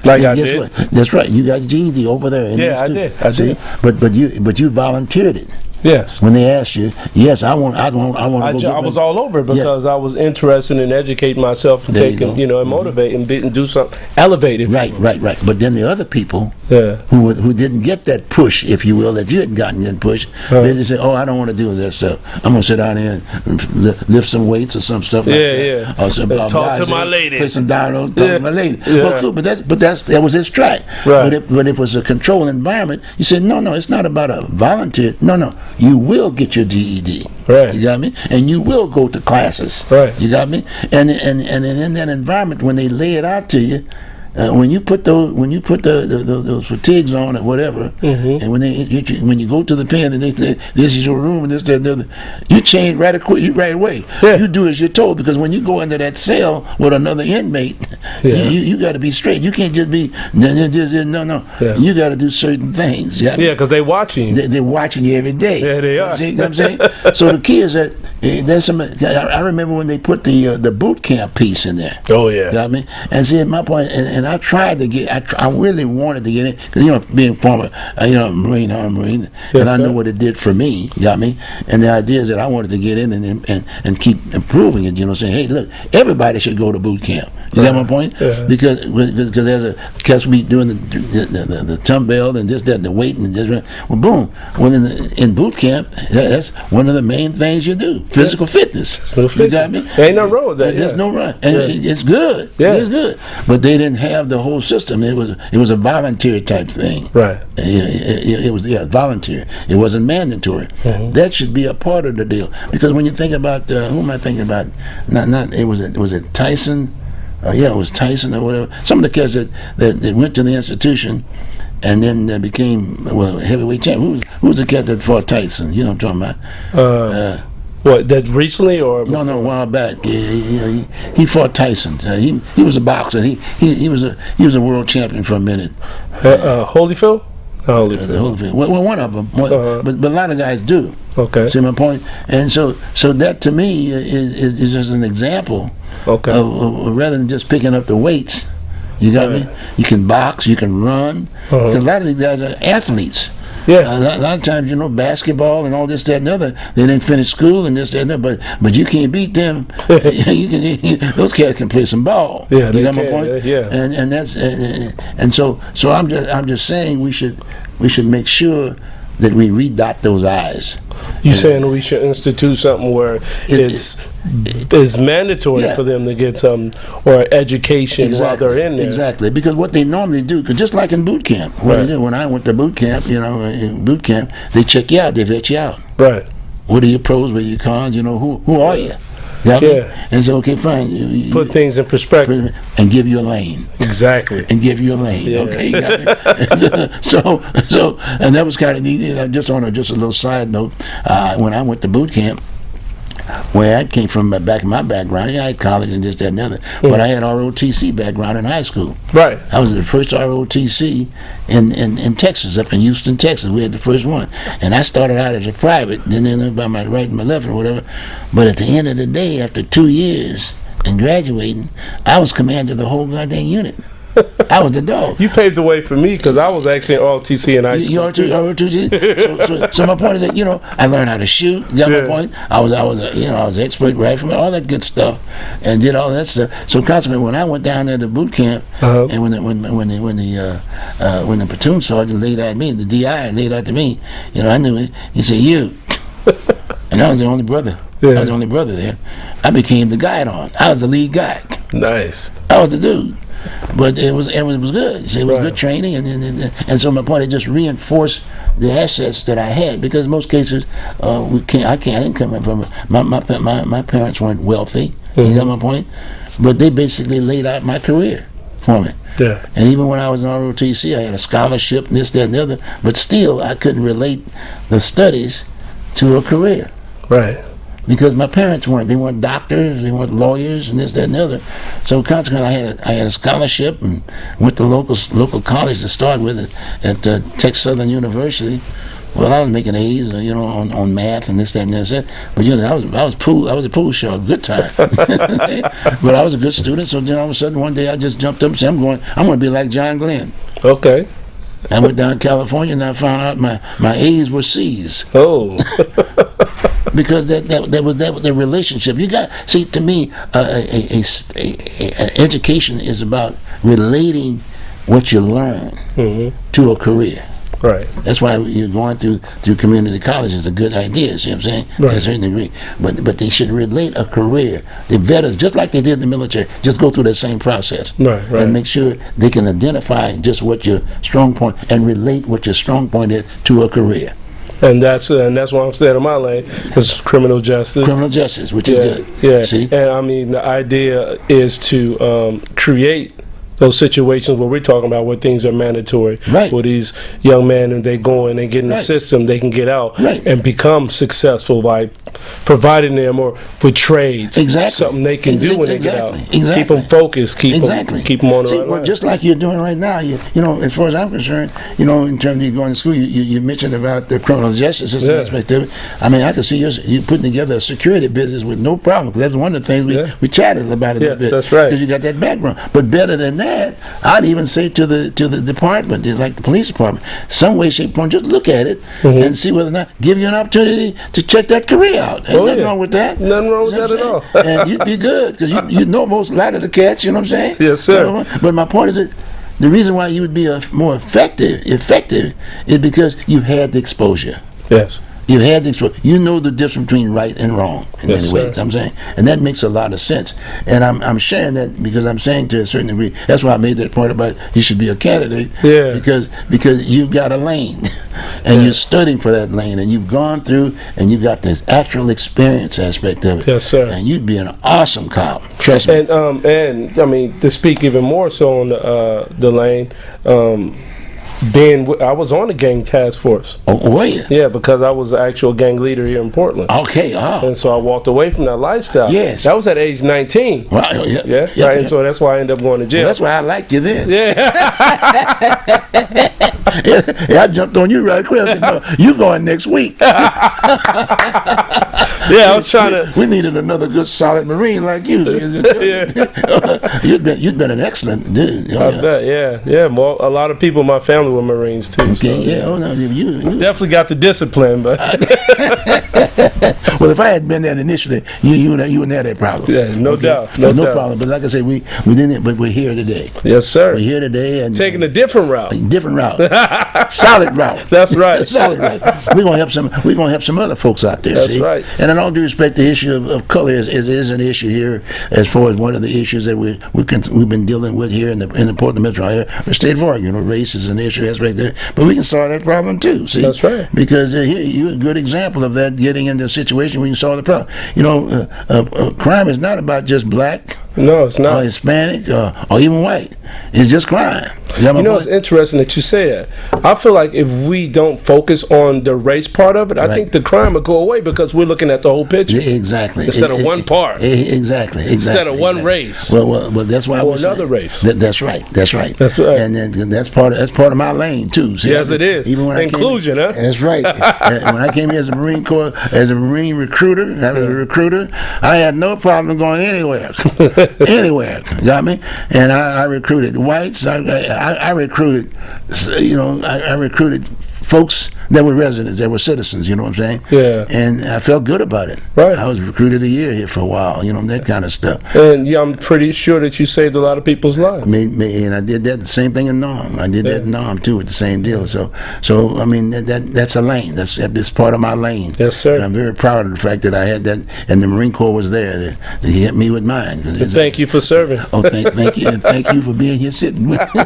like I did. What? That's right. You got GED over there. I did. But you volunteered it. Yes. When they asked you, yes, I want. I was all over it because I was interested in educating myself and and motivate and do something, elevate it. Right. But then the other people who didn't get that push, if you will, that you hadn't gotten that push, they just say, "Oh, I don't want to do this stuff. I'm gonna sit down here and lift some weights or some stuff." Or some, talk to my lady. Play some down. Talk to my lady. Yeah. Well, cool. But that was his track. Right. But if it was a controlled environment, you said, no, it's not about a volunteer. No. You will get your GED. Right. You got me? And you will go to classes. Right. You got me? And in that environment, when they lay it out to you, when you put those fatigues on or whatever, and when you go to the pen and they say, this is your room and this, that, and the other, you change right away. Yeah. You do as you're told, because when you go into that cell with another inmate, you got to be straight. You can't just be no. Yeah. You got to do certain things. Yeah, because they're watching you. They're watching you every day. Yeah, they are. You know what I'm saying? So the key is that there's some. I remember when they put the boot camp piece in there. Oh yeah. Got me? And see, at my point, and I tried to get. I really wanted to get in, because being former, Marine, and I know what it did for me. Got me? And the idea is that I wanted to get in and keep improving it. Saying, hey, look, everybody should go to boot camp. You got my point? Yeah. Because there's a cats be doing the dumbbell and this, that, and the weight and this. Well, boom. When in boot camp, that's one of the main things you do. Physical fitness. You got me? There ain't no wrong with that. There's no wrong, and it's good. Yeah. It's good. But they didn't have the whole system. It was a volunteer type thing. Right. It was volunteer. It wasn't mandatory. That should be a part of the deal. Because when you think about who am I thinking about? Not it was it Tyson. It was Tyson or whatever. Some of the kids that went to the institution and then became heavyweight champion. Who was the cat that fought Tyson? You know what I'm talking about? What, that recently or no, a while back? He fought Tyson. He was a boxer. He was a world champion for a minute. Holyfield? Holyfield. Well, one of them. But a lot of guys do. Okay. See my point? And so that to me is just an example. Okay. Of rather than just picking up the weights. You got me? You can box, you can run. A lot of these guys are athletes. Yeah. A lot of times, basketball and all this, that, and the other, they didn't finish school and this, that, and the other, but you can't beat them. Those cats can play some ball. Yeah, you got my point? Yeah. And that's and so I'm just saying we should make sure that we redot those I's. You saying we should institute something where it's mandatory for them to get some or education while they're in there. Exactly, because what they normally do, because just like in boot camp, when I went to boot camp, in boot camp, they check you out, they vet you out. Right. What are your pros? What are your cons? Who are you? Yeah. And so, okay, fine. You put things in perspective and give you a lane. Exactly. And give you a lane. Yeah. Okay. You got me? so, and that was kind of neat. Just on a little side note, when I went to boot camp, where I came from, back in my background, I had college and this, that, and the other, but I had ROTC background in high school. Right. I was the first ROTC in Texas, up in Houston, Texas. We had the first one. And I started out as a private, then by my right and my left or whatever. But at the end of the day, after 2 years and graduating, I was commander of the whole goddamn unit. I was the dog. You paved the way for me because I was actually in ROTC in high school. You ROTC? So my point is that, I learned how to shoot. You got my point? I was an expert rifleman, all that good stuff, and did all that stuff. So consequently, when I went down there to boot camp, and when the platoon sergeant laid out at me, the DI laid out to me, I knew it. He said, "You," and I was the only brother. Yeah. I was the only brother there. I became the guide on. I was the lead guide. Nice. I was the dude. But it was good. So it was good training, and so my point, it just reinforced the assets that I had, because in most cases I didn't come from my parents weren't wealthy. You got my point, but they basically laid out my career for me. Yeah. And even when I was in ROTC, I had a scholarship and this, that, and the other, but still I couldn't relate the studies to a career. Right. Because my parents weren't doctors, they weren't lawyers, and this, that, and the other. So consequently, I had a scholarship and went to local college to start with at Texas Southern University. Well, I was making A's, on math and this, that, and this. But I was a pool shark, good time. But I was a good student. So then all of a sudden, one day I just jumped up and said, I'm going to be like John Glenn. Okay. I went down to California and I found out my A's were C's. Oh. Because that was the relationship. You got, see, to me, education is about relating what you learn to a career. Right. That's why you're going through community college is a good idea. See what I'm saying? Right. To a certain degree. But they should relate a career. The veterans, just like they did in the military, just go through that same process. Right. And make sure they can identify just what your strong point and relate what your strong point is to a career. And that's why I'm staying in my lane. It's criminal justice. Criminal justice, which is good. Yeah. See? And I mean, the idea is to create those situations where we're talking about where things are mandatory. Right. Where these young men, and they go in and get in the system, they can get out and become successful by providing them or for trades. Something they can do when they get out. Keep them focused. Keep them on the right line. Just like you're doing right now, as far as I'm concerned, in terms of you going to school, you mentioned about the criminal justice system aspect of it. I mean, I can see you putting together a security business with no problem, because that's one of the things we chatted about it a bit. That's right. Because you got that background. But better than that, I'd even say to the department, like the police department, some way, shape, form, just look at it and see whether or not, give you an opportunity to check that career out. Ain't nothing wrong with that. Nothing wrong with that at all. And you'd be good, because you know most, a lot of the cats, you know what I'm saying? Yes, sir. But my point is that the reason why you would be more effective is because you've had the exposure. Yes. You had the exposure. You know the difference between right and wrong in many ways. I'm saying, and that makes a lot of sense. And I'm sharing that because I'm saying to a certain degree. That's why I made that point about you should be a candidate. Yeah. Because you've got a lane, and you're studying for that lane, and you've gone through, and you've got the actual experience aspect of it. Yes, sir. And you'd be an awesome cop. Trust me. And I mean, to speak even more so on the lane. I was on the gang task force. Oh, were you? Yeah, because I was the actual gang leader here in Portland. Okay, and so I walked away from that lifestyle. Yes. That was at age 19. Wow, yeah. And so that's why I ended up going to jail. Well, that's why I liked you then. Yeah. I jumped on you right quick. I said, no, you going next week. Yeah, I was trying to. We needed another good, solid Marine like you. You'd been an excellent dude. I bet, yeah. Well, a lot of people in my family were Marines too. Okay, so, yeah. Oh no, you definitely got the discipline, but. Well, if I had been there initially, you wouldn't have that problem. Yeah, no doubt. No problem. But like I said, we didn't. But we're here today. Yes, sir. We're here today and taking a different route. Solid route. That's right. Solid route. We're gonna help some. We're gonna help some other folks out there. That's see? right. And in all due respect, the issue of color is an issue here, as far as one of the issues that we've been dealing with here in the Portland metro area, the state of Oregon. Race is an issue aspect there, but we can solve that problem too. See, that's right. Because here you're a good example of that, getting into a situation where you solve the problem. Crime is not about just black No, it's not. or Hispanic or even white. It's just crime. It's interesting that you say that. I feel like if we don't focus on the race part of it, I think the crime will go away because we're looking at the whole picture. Exactly. Instead of one part. Exactly. Instead of one race. Well, that's why. Or another race. That's right. That's right. And then that's part of my lane too. See, yes, it is. Even when inclusion, huh? That's right. When I came here as a Marine Corps, as a Marine recruiter, I had no problem going anywhere. Anywhere, got me? And I recruited whites. I recruited, I recruited folks that were residents, that were citizens, you know what I'm saying? Yeah. And I felt good about it. Right. I was recruited a year here for a while, that kind of stuff. And I'm pretty sure that you saved a lot of people's lives. And I did that, the same thing in Nam. I did that in Nam too, with the same deal. So I mean, that's a lane. That's part of my lane. Yes, sir. And I'm very proud of the fact that I had that, and the Marine Corps was there to hit me with mine. Thank you for serving. Oh, thank you, and thank you for being here sitting with me.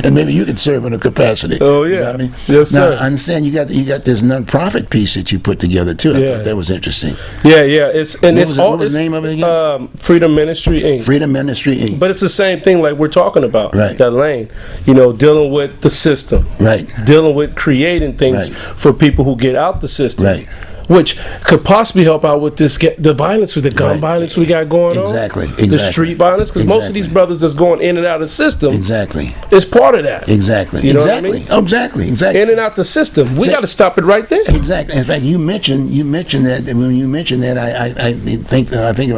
And maybe you can serve in a capacity. Oh yeah. You know what I mean? Yes, now, sir. I understand you got this nonprofit piece that you put together too. I thought that was interesting. Yeah. What was the name of it again? Freedom Ministry Inc. Freedom Ministry Inc. But it's the same thing like we're talking about. Right. That lane. Dealing with the system. Right. Dealing with creating things for people who get out the system. Right. Which could possibly help out with the violence, with the gun violence we got going on. Exactly. The street violence, because most of these brothers that's going in and out of the system. Exactly. Is part of that. Exactly. You know what I mean? Oh, exactly. In and out the system. We got to stop it right there. Exactly. In fact, you mentioned that. When you mentioned that, I think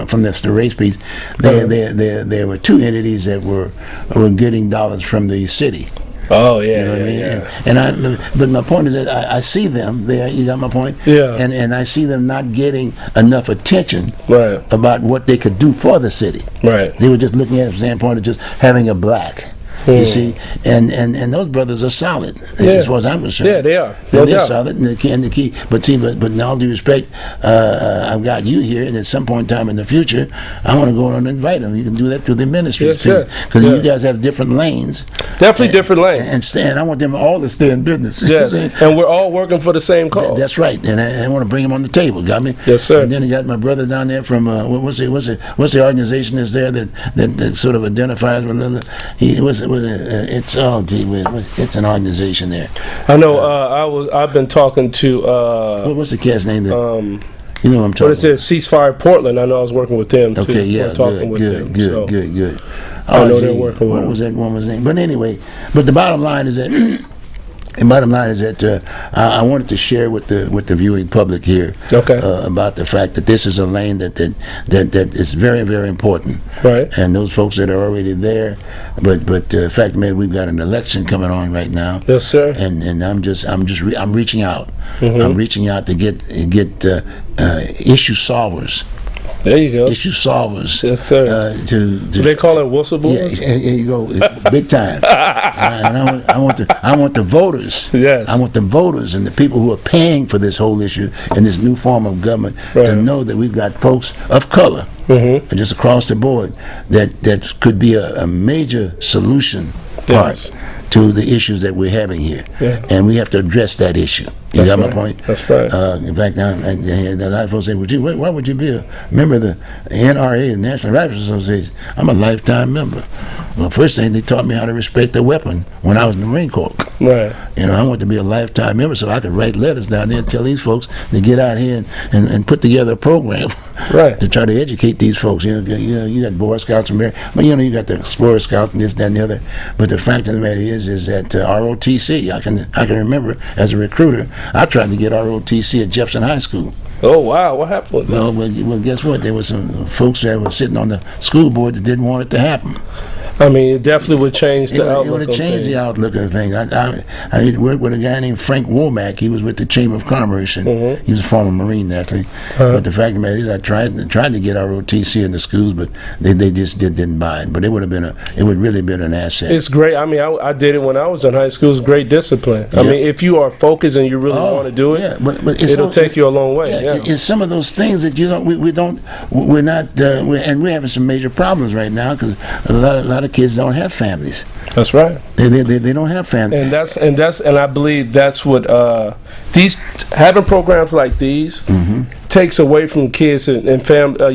from the race piece, there were two entities that were getting dollars from the city. Oh yeah, you know what I mean? Yeah. But my point is that I see them there. You got my point? Yeah. And I see them not getting enough attention about what they could do for the city. Right. They were just looking at it from the standpoint of just having a black. You see, and those brothers are solid as far as I'm concerned. Yeah, they are. They're solid, and the key. But in all due respect, I've got you here, and at some point in time in the future, I want to go and invite them. You can do that through the ministry, because you guys have different lanes. Definitely different lanes. And I want them all to stay in business. Yes, and we're all working for the same cause. That's right, and I want to bring them on the table. Got me? Yes, sir. And then I got my brother down there from what's the organization that's there that sort of identifies with another. It's an organization there. I know. I've been talking to. What's the cat's name? You know what I'm talking. What is it? Ceasefire Portland. I know I was working with them. Okay, too. yeah, good. I know they're working with. What was that woman's name? But anyway, the bottom line is that. I wanted to share with the viewing public here about the fact that this is a lane that is very, very important. Right. And those folks that are already there, but the fact, man, we've got an election coming on right now. Yes, sir. And I'm reaching out. Mm-hmm. I'm reaching out to get issue solvers. There you go. Issue solvers. Yes, sir. Do they call it whistleblowers? Yeah, here you go, big time. And I want the voters. Yes. I want the voters and the people who are paying for this whole issue and this new form of government to know that we've got folks of color, and just across the board that could be a major solution part to the issues that we're having here, and we have to address that issue. You got my point? That's right. In fact, a lot of folks say, well, why would you be a member of the NRA, the National Rifle Association? I'm a lifetime member. Well, first thing, they taught me how to respect the weapon when I was in the Marine Corps. Right. I want to be a lifetime member so I could write letters down there and tell these folks to get out here and put together a program to try to educate these folks. You got Boy Scouts and but you got the Explorer Scouts and this, that, and the other. But the fact of the matter is that ROTC, I can remember as a recruiter, I tried to get ROTC at Jefferson High School. Oh, wow. What happened? Well, guess what? There were some folks that were sitting on the school board that didn't want it to happen. I mean, it definitely would change the outlook. It would have changed the outlook of the thing. I worked with a guy named Frank Womack. He was with the Chamber of Commerce, and he was a former Marine, actually. But the fact of the matter is, I tried to get ROTC in the schools, but they just didn't buy it. But it would really been an asset. It's great. I mean, I did it when I was in high school. It's great discipline. I mean, if you are focused and you really want to do it, but it'll take you a long way. It's some of those things that we're not, and we're having some major problems right now because a lot lot of kids don't have families. That's right. They don't have families. And I believe that's what these having programs like these takes away from kids and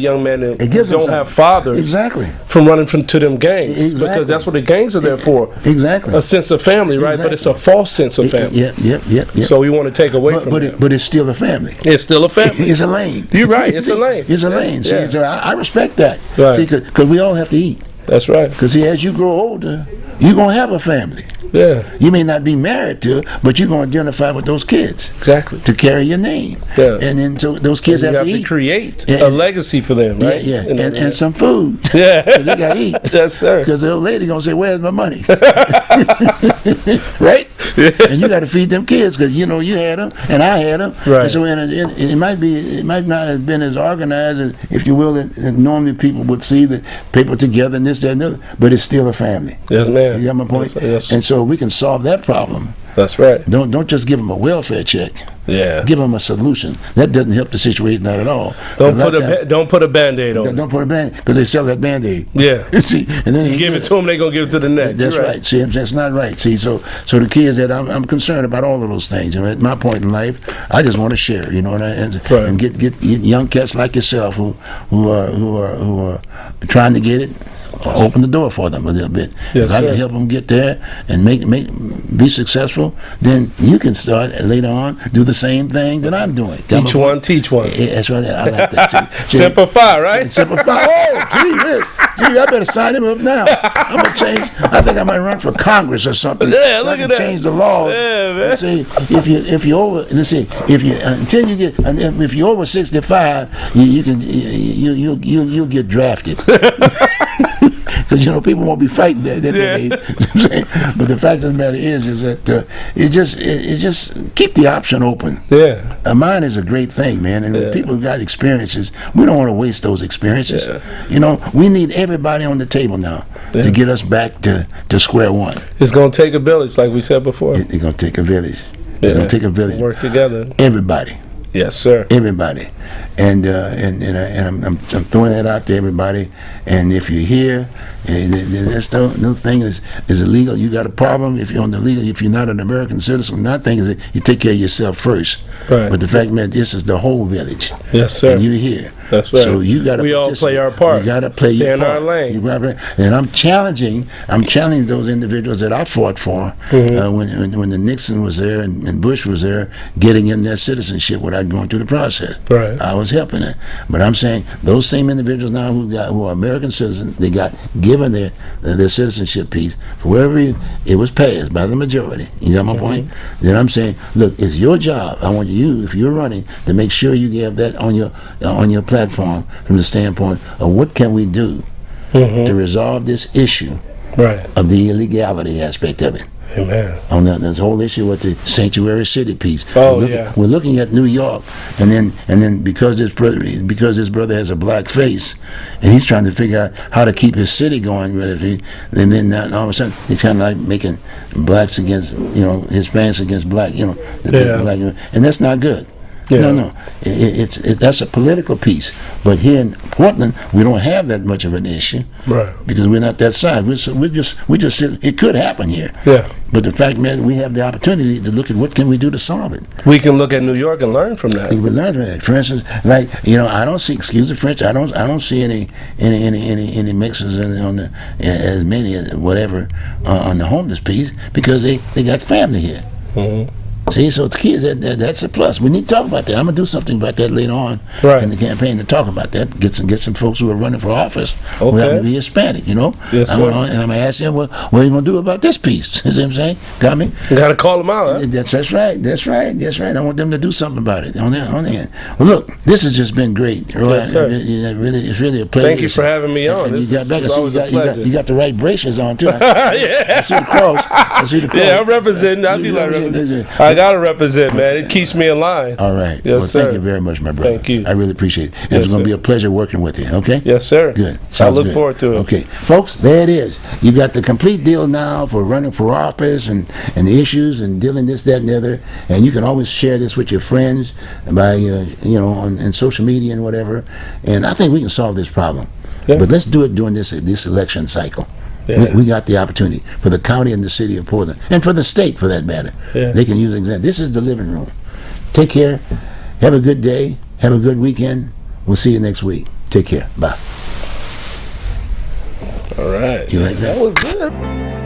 young men that don't have fathers. Exactly. From running to them gangs, because that's what the gangs are there for. Exactly. A sense of family, right? But it's a false sense of family. Yep. So we want to take away from it. But it's still a family. It's still a family. It's a lane. You're right. It's a lane. It's a lane. See, Yeah. so I respect that. Right. See, because we all have to eat. That's right. Because see, as you grow older, you're gonna have a family. Yeah. You may not be married to, but you're gonna identify with those kids. Exactly. To carry your name. Yeah. And then so those kids You have have to to eat. create a legacy for them, right? Yeah. And some food. Yeah. 'Cause they gotta eat. Yes, sir. Because the old lady gonna say, "Where's my money?" Right? Yeah. And you got to feed them kids because you had them and I had them. Right. And so it might not have been as organized as, if you will, as normally people would see the people together and this, that, and the other. But it's still a family. Yes, man. You got my point? Yes. And so we can solve that problem. That's right. Don't just give them a welfare check. Yeah. Give them a solution. That doesn't help the situation, not at all. Don't put a Band-Aid on it. Don't put a Band-Aid because they sell that Band-Aid. Yeah. See, and then You give it to them, they're going to give it to the next. That's right. See, that's not right. See, so the kids that I'm concerned about all of those things. And at my point in life, I just want to share, and get young cats like yourself who are trying to get it. Open the door for them a little bit. Yes, if I sir. can help them get there and be successful, then you can start later on do the same thing that I'm doing. Each one, teach one. Yeah, that's right. I like that. See, Simplify, right? Simplify. Oh, gee, I better sign him up now. I'm gonna change. I think I might run for Congress or something. Yeah, so look I can at that. change the laws. Yeah, man. And see, if you're over 65, you'll get drafted. Because people won't be fighting that age. But the fact of the matter is that it just keep the option open. Yeah. Mine is a great thing, man. And when people got experiences, we don't want to waste those experiences. Yeah. We need everybody on the table now to get us back to square one. It's going to take a village, like we said before. It's going to take a village. It's going to take a village. Work together. Everybody. Yes, sir. Everybody, and I'm throwing that out to everybody. And if you're here, that's the new thing is illegal. You got a problem if you're on the legal. If you're not an American citizen, that thing is that you take care of yourself first. Right. But the fact that this is the whole village. Yes, sir. And you're here. That's right. So you got to. We all play our part. You got to play your part. Stay in our lane. And I'm challenging those individuals that I fought for when the Nixon was there and Bush was there, getting in their citizenship without going through the process. Right. I was helping it. But I'm saying those same individuals now who are American citizens, they got given their citizenship piece for wherever it was passed by the majority. You got my point? Then I'm saying, look, it's your job. I want you, if you're running, to make sure you have that on your platform from the standpoint of what can we do to resolve this issue of the illegality aspect of it. Amen. On this whole issue with the sanctuary city piece. Oh, we're looking at New York, and then because this brother has a black face, and he's trying to figure out how to keep his city going. And then all of a sudden he's kind of like making blacks against Hispanics against black, black, and that's not good. Yeah. No. That's a political piece. But here in Portland, we don't have that much of an issue, right? Because we're not that side. We just it could happen here. Yeah. But the fact, man, we have the opportunity to look at what can we do to solve it. We can look at New York and learn from that. We learn from that. For instance, like I don't see. Excuse the French. I don't see any mixes on the as many as whatever on the homeless piece because they got family here. Mm-hmm. See, so it's kids. That's a plus. We need to talk about that. I'm gonna do something about that later on in the campaign to talk about that. Get some folks who are running for office who happen to be Hispanic. Yes, sir. And I'm gonna ask them, what are you gonna do about this piece? See what I'm saying? Got me? You gotta call them out. Huh? That's right. I want them to do something about it on the end. Well, look, this has just been great. Yes, sir. It's really a pleasure. Thank you for having me on. You got pleasure. You got the right braces on too. Yeah. I see the cross. Yeah, I'm representing. I be like representing. I gotta represent, man. It keeps me in line. All right. Yes, sir. Thank you very much, my brother. Thank you. I really appreciate it. It's going to be a pleasure working with you, okay? Yes, sir. Good. I look forward to it. Okay. Folks, there it is. You got the complete deal now for running for office and the issues and dealing this, that, and the other. And you can always share this with your friends by, on social media and whatever. And I think we can solve this problem. Yeah. But let's do it during this election cycle. Yeah. We got the opportunity for the county and the city of Portland, and for the state for that matter. Yeah. They can use an example. This is the living room. Take care. Have a good day. Have a good weekend. We'll see you next week. Take care. Bye. All right. You like that? That was good.